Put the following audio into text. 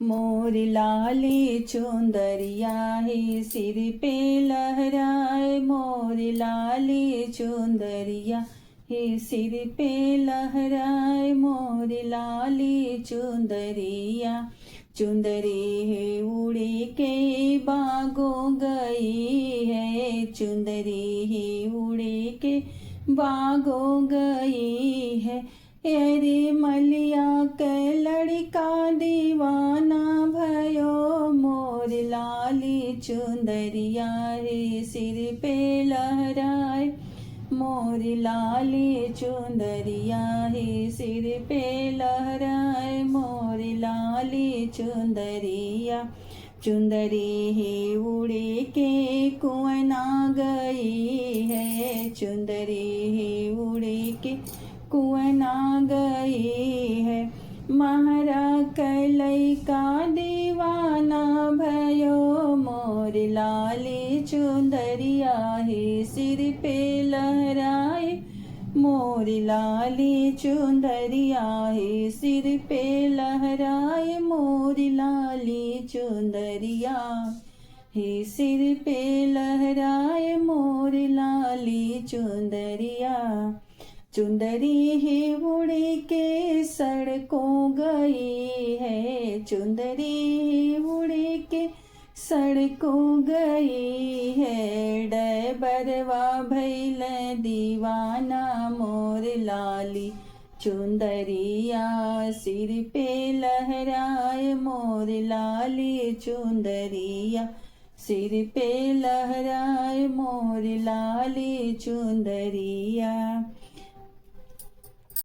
मोर लाली चुंदरिया है सिर पे लहराए। मोर लाली चुंदरिया है सिर पे लहराए। मोर लाली चुंदरिया चुंदरी है उड़ी के बागों गई है। चुंदरी है उड़ी के बागों गई है। अरे मलिया के लड़का दीवाना भयो। मोर लाली चुंदरिया रे सिर पे लहराए। मोर लाली चुंदरिया है सिर पे लहराए। मोर लाली चुंदरिया चुंदरी है उड़ी के कुआं गई है। चुंदरी है उड़ी के कुआं गई है। महरा कैलई का दीवाना भयो। मोर लाली चुंदरिया है सिर पे लहराए। मोर लाली चुंदरिया है सिर पे लहराए। मोर लाली चुंदरिया है सिर पे लहराए। मोर लाली चुंदरिया चुंदरी है उड़ी के सड़कों गई है। चुंदरी उड़ी के सड़कों गई है। डबरवा भैल दीवाना मोर लाली चुंदरिया सिर पे लहराए। मोर लाली चुंदरिया सिर पे लहराए। मोर लाली चुंदरिया।